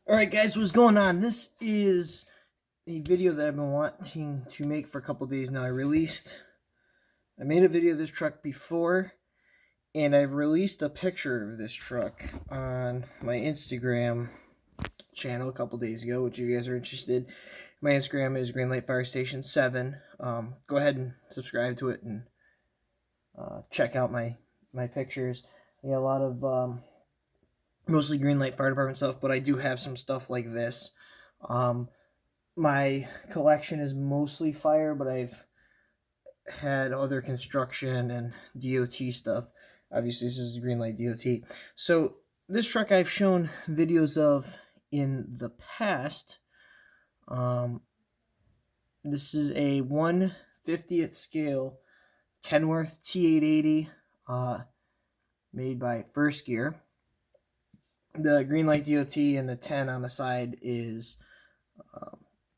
Alright guys, what's going on? This is a video that I've been wanting to make for a couple days now. I made a video of this truck before, and I've released a picture of this truck on my Instagram channel a couple days ago, which if you guys are interested. My Instagram is Greenlight Fire Station 7. Go ahead and subscribe to it and check out my pictures. I got a lot of mostly Greenlight Fire Department stuff, but I do have some stuff like this. My collection is mostly fire, but I've had other construction and DOT stuff. Obviously, this is Greenlight DOT. So this truck I've shown videos of in the past. This is a 1/50th scale Kenworth T880 made by First Gear. The Greenlight DOT and the 10 on the side is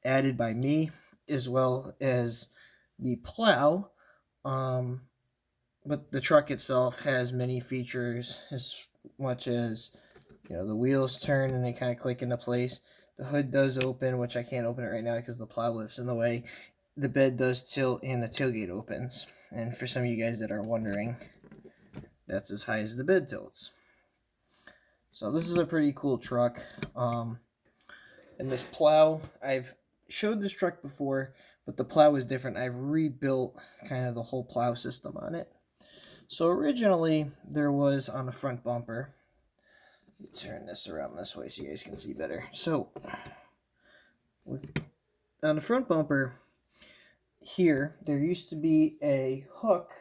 added by me, as well as the plow. But the truck itself has many features, as much as, the wheels turn and they kind of click into place. The hood does open, which I can't open it right now because the plow lifts in the way. The bed does tilt and the tailgate opens. And for some of you guys that are wondering, that's as high as the bed tilts. So this is a pretty cool truck. And this plow, I've showed this truck before, but the plow is different. I've rebuilt kind of the whole plow system on it. So originally there was on the front bumper, let me turn this around this way so you guys can see better. So on the front bumper here, there used to be a hook,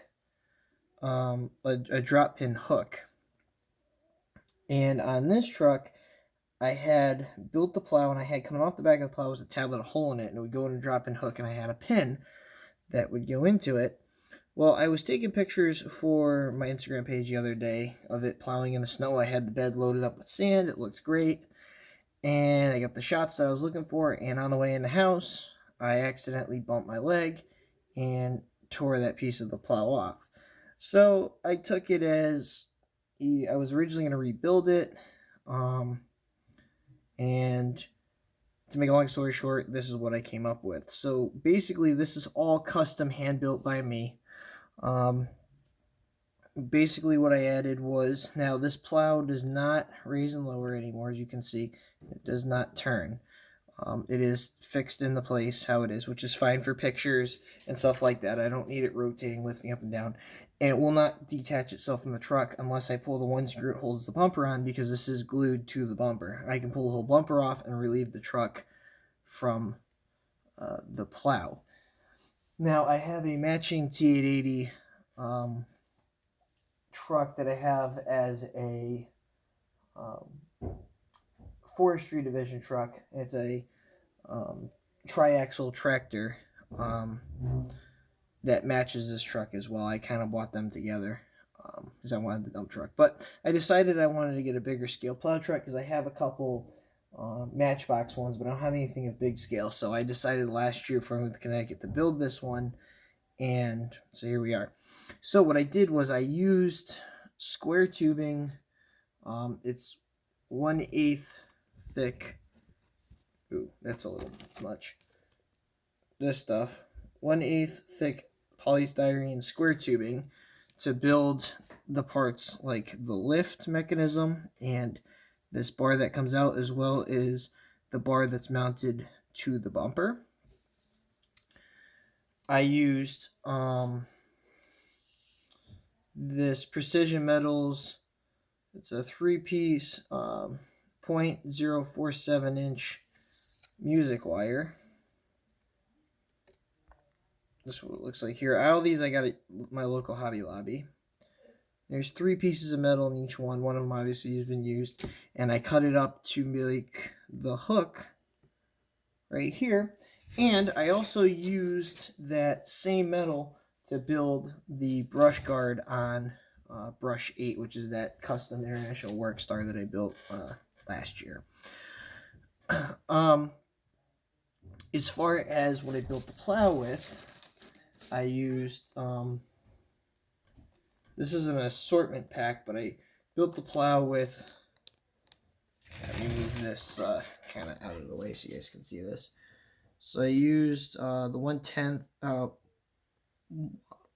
a drop pin hook. And on this truck, I had built the plow, and I had coming off the back of the plow was a tab with a hole in it, and it would go in a drop-in hook, and I had a pin that would go into it. Well, I was taking pictures for my Instagram page the other day of it plowing in the snow. I had the bed loaded up with sand. It looked great. And I got the shots that I was looking for, and on the way in the house, I accidentally bumped my leg and tore that piece of the plow off. So I took it as I was originally going to rebuild it, and to make a long story short, this is what I came up with. So basically, this is all custom hand built by me. Basically what I added was, now this plow does not raise and lower anymore, as you can see. It does not turn. It is fixed in the place how it is, which is fine for pictures and stuff like that. I don't need it rotating, lifting up and down. And it will not detach itself from the truck unless I pull the one screw that holds the bumper on, because this is glued to the bumper. I can pull the whole bumper off and relieve the truck from the plow. Now I have a matching T880 truck that I have as a forestry division truck. It's a triaxle tractor that matches this truck as well. I kind of bought them together because I wanted the dump truck. But I decided I wanted to get a bigger scale plow truck because I have a couple Matchbox ones, but I don't have anything of big scale. So I decided last year before I moved to Connecticut to build this one. And so here we are. So what I did was I used square tubing. It's 1/8 thick. Ooh, that's a little much. This stuff, 1/8 thick polystyrene square tubing to build the parts like the lift mechanism and this bar that comes out, as well as the bar that's mounted to the bumper. I used this Precision Metals. It's a 3-piece 0.047 inch music wire. This is what it looks like here. All these I got at my local Hobby Lobby. There's 3 pieces of metal in each one. One of them obviously has been used. And I cut it up to make the hook right here. And I also used that same metal to build the brush guard on Brush 8, which is that custom International Work Star that I built last year. As far as what I built the plow with, I used, this is an assortment pack, but I built the plow with Let me move this kind of out of the way so you guys can see this. So I used the 1/10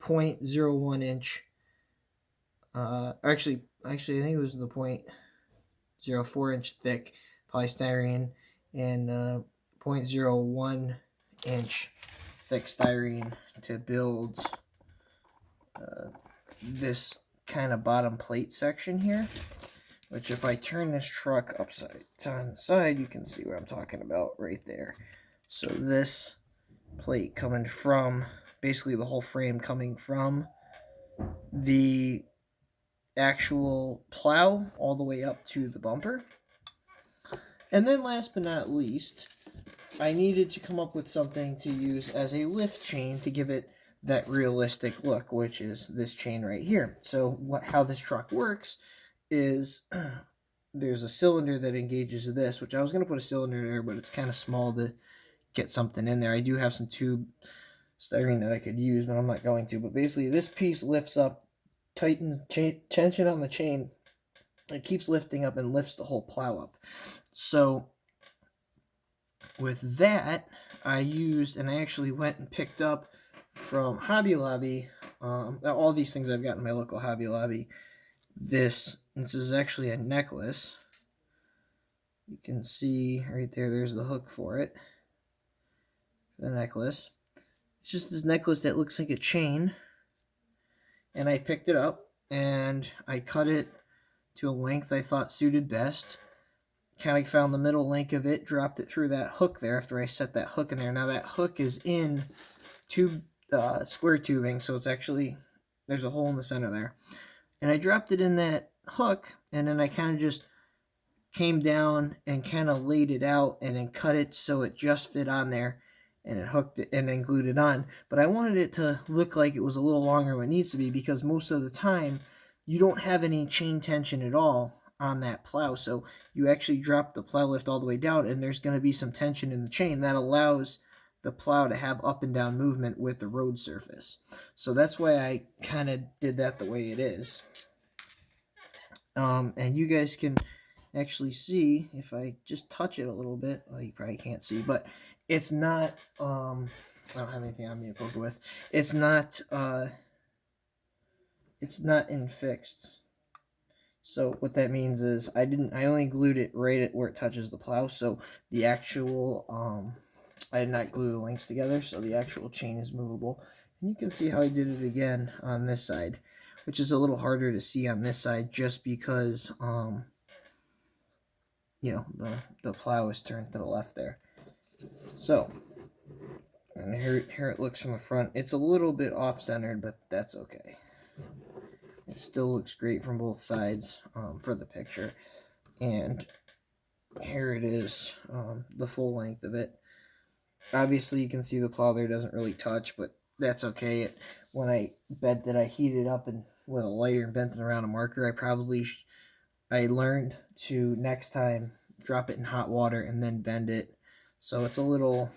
0.01 inch. Actually, I think it was the 0.04 inch thick polystyrene and 0.01 inch thick styrene to build this kind of bottom plate section here, which if I turn this truck upside on the side, you can see what I'm talking about right there. So this plate coming from, basically the whole frame coming from the actual plow all the way up to the bumper. And then last but not least, I needed to come up with something to use as a lift chain to give it that realistic look, which is this chain right here. So how this truck works is there's a cylinder that engages this, which I was going to put a cylinder there, but it's kind of small to get something in there. I do have some tube styrene that I could use, but I'm not going to. But basically this piece lifts up, tightens tension on the chain. It keeps lifting up and lifts the whole plow up. So with that, I used, and I actually went and picked up from Hobby Lobby, all these things I've got in my local Hobby Lobby. This is actually a necklace. You can see right there, there's the hook for it. The necklace. It's just this necklace that looks like a chain. And I picked it up and I cut it to a length I thought suited best. Kind of found the middle link of it, dropped it through that hook there after I set that hook in there. Now that hook is in square tubing, so it's actually, there's a hole in the center there. And I dropped it in that hook, and then I kind of just came down and kind of laid it out and then cut it so it just fit on there, and it hooked it and then glued it on. But I wanted it to look like it was a little longer than it needs to be, because most of the time you don't have any chain tension at all on that plow. So you actually drop the plow lift all the way down, and there's going to be some tension in the chain that allows the plow to have up and down movement with the road surface. So that's why I kind of did that the way it is. And you guys can actually see if I just touch it a little bit. Well, you probably can't see, but it's not, I don't have anything on me to poke it with. It's not infixed. So what that means is I only glued it right at where it touches the plow. So the actual, I did not glue the links together, so the actual chain is movable. And you can see how I did it again on this side, which is a little harder to see on this side just because, you know, the plow is turned to the left there. So, and here it looks from the front. It's a little bit off-centered, but that's okay. It still looks great from both sides for the picture. And here it is, the full length of it. Obviously, you can see the plow there doesn't really touch, but that's okay. When I bent it, I heated up and with a lighter and bent it around a marker. I learned to next time drop it in hot water and then bend it. So it's a little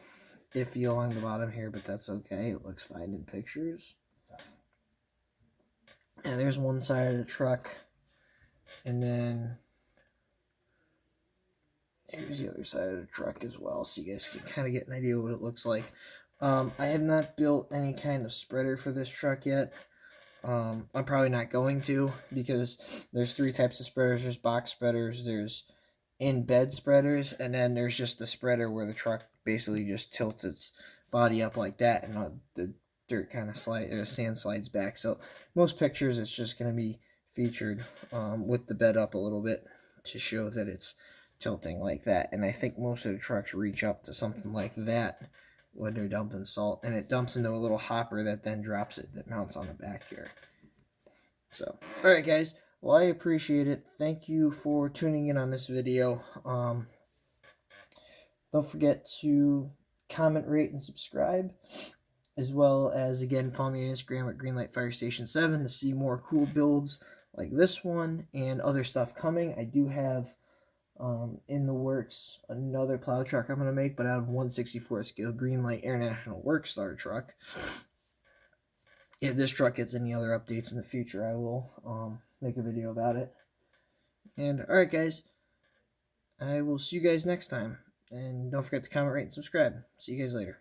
iffy along the bottom here, but that's okay. It looks fine in pictures. And there's one side of the truck, and then here's the other side of the truck as well, so you guys can kind of get an idea of what it looks like. I have not built any kind of spreader for this truck yet. I'm probably not going to, because there's three types of spreaders. There's box spreaders, there's in-bed spreaders, and then there's just the spreader where the truck basically just tilts its body up like that, and the dirt kind of sand slides back. So most pictures it's just going to be featured with the bed up a little bit to show that it's tilting like that. And I think most of the trucks reach up to something like that when they're dumping salt, and it dumps into a little hopper that then drops it, that mounts on the back here. So alright guys, well, I appreciate it. Thank you for tuning in on this video. Don't forget to comment, rate, and subscribe, as well as, again, follow me on Instagram at GreenlightFireStation7 to see more cool builds like this one and other stuff coming. I do have in the works another plow truck I'm going to make, but out of 1/64 scale Greenlight International Workstar truck. If this truck gets any other updates in the future, I will make a video about it. And alright guys, I will see you guys next time. And don't forget to comment, rate, and subscribe. See you guys later.